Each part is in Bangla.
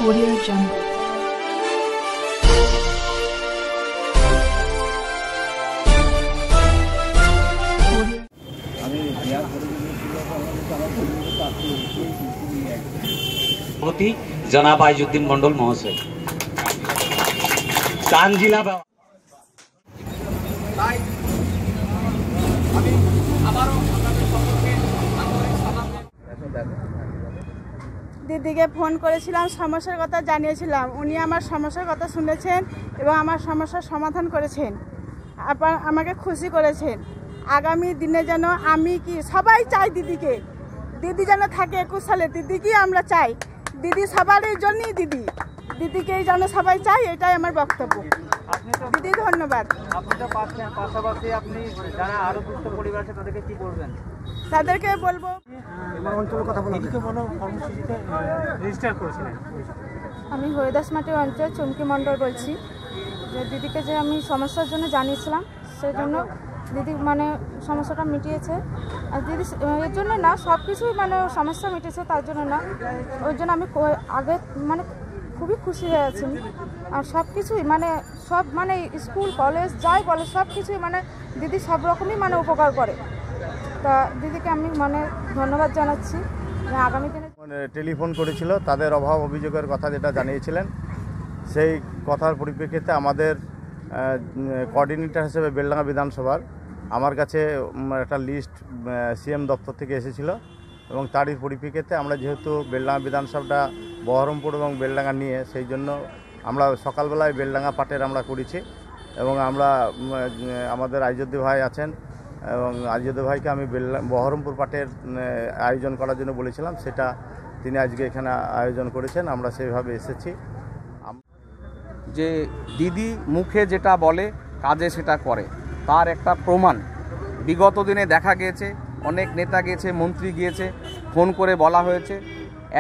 Audio Jungle. जनाब आइजुद्दीन मंडल महोदय तानजिला দিদিকে ফোন করেছিলাম, সমস্যার কথা জানিয়েছিলাম। উনি আমার সমস্যার কথা শুনেছেন এবং আমার সমস্যার সমাধান করেছেন, আবার আমাকে খুশি করেছেন। আগামী দিনে যেন আমি কি সবাই চাই দিদিকে, দিদি যেন থাকে 21 সালে, দিদিকেই আমরা চাই। দিদি সবারই জন্যই দিদিকেই যেন সবাই চাই, এটাই আমার বক্তব্য। দিদি ধন্যবাদ। তাদেরকে বলবো আমি হরিদাস মাটি অঞ্চল চুমকি মণ্ডল বলছি। যে দিদিকে যে আমি সমস্যার জন্য জানিয়েছিলাম, সেই জন্য দিদি মানে সমস্যাটা মিটিয়েছে। আর দিদি এর জন্য না, সব কিছুই মানে সমস্যা মিটেছে তার জন্য না, ওই জন্য আমি আগে মানে খুবই খুশি হয়ে আছি। আর সব কিছুই মানে সব মানে স্কুল কলেজ যাই বলে সব কিছুই মানে দিদি সব রকমই মানে উপকার করে। তা দিদিকে আমি মানে ধন্যবাদ জানাচ্ছি। আগামী দিনে টেলিফোন করেছিল, তাদের অভাব অভিযোগের কথা যেটা জানিয়েছিলেন, সেই কথার পরিপ্রেক্ষিতে আমাদের কোঅর্ডিনেটর হিসেবে বেলডাঙ্গা বিধানসভার আমার কাছে একটা লিস্ট সিএম দপ্তর থেকে এসেছিল এবং তারই পরিপ্রেক্ষিতে আমরা যেহেতু বেলডাঙ্গা বিধানসভাটা বহরমপুর এবং বেলডাঙ্গা নিয়ে, সেই জন্য আমরা সকালবেলায় বেলডাঙ্গা পাটের আমরা করেছি এবং আমরা আমাদের আইজুদ্দি ভাই আছেন এবং আইজুদ্দি ভাইকে আমি বহরমপুর পাটের আয়োজন করার জন্য বলেছিলাম, সেটা তিনি আজকে এখানে আয়োজন করেছেন, আমরা সেইভাবে এসেছি। যে দিদি মুখে যেটা বলে কাজে সেটা করে, তার একটা প্রমাণ বিগত দিনে দেখা গিয়েছে। অনেক নেতা গিয়েছে, মন্ত্রী গিয়েছে, ফোন করে বলা হয়েছে,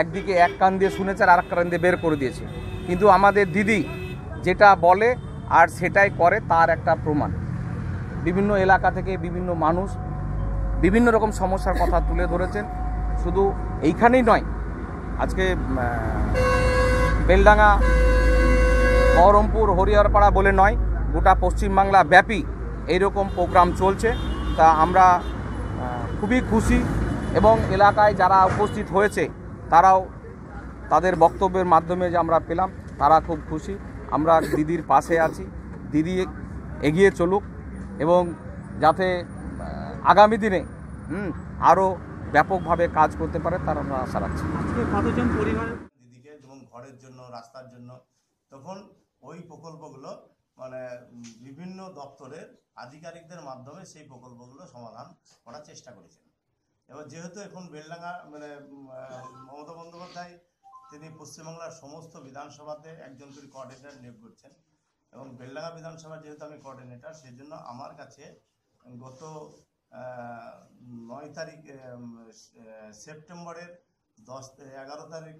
একদিকে এক কান দিয়ে শুনেছে আর আরেক কান দিয়ে বের করে দিয়েছে। কিন্তু আমাদের দিদি যেটা বলে আর সেটাই করে, তার একটা প্রমাণ। বিভিন্ন এলাকা থেকে বিভিন্ন মানুষ বিভিন্ন রকম সমস্যার কথা তুলে ধরেছেন। শুধু এইখানেই নয়, আজকে বেলডাঙ্গা, বহরমপুর, হরিহরপাড়া বলে নয়, গোটা পশ্চিমবাংলা ব্যাপী এইরকম প্রোগ্রাম চলছে। তা আমরা খুবই খুশি এবং এলাকায় যারা উপস্থিত হয়েছে তারাও তাদের বক্তব্যের মাধ্যমে যে আমরা পেলাম, তারা খুব খুশি। আমরা দিদির পাশে আছি, দিদি এগিয়ে চলুক এবং যাতে আগামী দিনে আরও ব্যাপকভাবে কাজ করতে পারে তার আমরা আশা রাখছি। কতজন পরিবার দিদিকে এবং ঘরের জন্য, রাস্তার জন্য, তখন ওই প্রকল্পগুলো মানে বিভিন্ন দপ্তরের আধিকারিকদের মাধ্যমে সেই প্রকল্পগুলো সমাধান করার চেষ্টা করেছেন। এবার যেহেতু এখন বেলডাঙ্গা মানে মমতা বন্দ্যোপাধ্যায় তিনি পশ্চিমবাংলার সমস্ত বিধানসভাতে একজন করে কোঅর্ডিনেটর নিয়োগ করছেন এবং বেলডাঙ্গা বিধানসভা যেহেতু আমি কোঅর্ডিনেটর, সেই জন্য আমার কাছে গত 9 তারিখ সেপ্টেম্বরের 11 তারিখ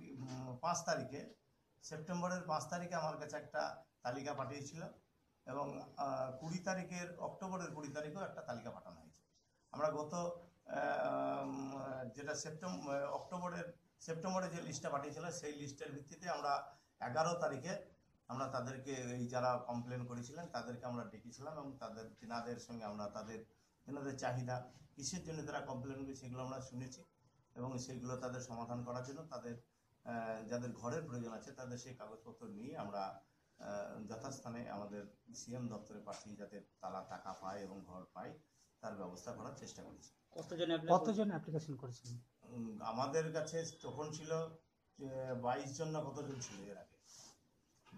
5 তারিখে সেপ্টেম্বরের 5 তারিখে আমার কাছে একটা তালিকা পাঠিয়েছিল এবং 20 তারিখের অক্টোবরের 20 তারিখেও একটা তালিকা পাঠানো হয়েছে। আমরা গত যেটা সেপ্টেম্বরে যে লিস্টটা পাঠিয়েছিল, সেই লিস্টের ভিত্তিতে আমরা 11 তারিখে আমরা তাদেরকে, এই যারা কমপ্লেন করেছিলেন তাদেরকে আমরা ডেকেছিলাম এবং তেনাদের সঙ্গে আমরা তেনাদের চাহিদা কিসের জন্য তারা কমপ্লেন করে সেগুলো আমরা শুনেছি এবং সেগুলো তাদের সমাধান করার জন্য তাদের যাদের ঘরের প্রয়োজন আছে তাদের সেই কাগজপত্র নিয়ে আমরা যথাস্থানে আমাদের সিএম দপ্তরে পাঠিয়ে যাতে তারা টাকা পায় এবং ঘর পায় তার ব্যবস্থা করার চেষ্টা করেছি। কতজন অ্যাপ্লিকেশন করেছেন? আমাদের কাছে তখন ছিল 22 জন না কতজন ছিল, এর আগে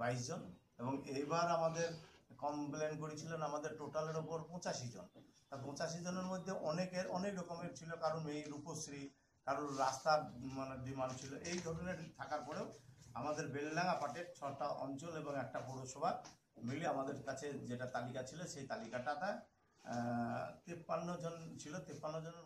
22 জন এবং এবার আমাদের কমপ্লেন করেছিলেন আমাদের টোটালের ওপর 85 জন। তা 85 জনের মধ্যে অনেকের অনেক রকমের ছিল, কারণ এই রূপশ্রী, কারোর রাস্তার মানে ডিমান্ড ছিল। এই ধরনের থাকার পরেও আমাদের বেলডাঙ্গা পাটের 6টা অঞ্চল এবং একটা পৌরসভা মিলে আমাদের কাছে যেটা তালিকা ছিল, সেই তালিকাটাতে 53 জন ছিল। 53 জনের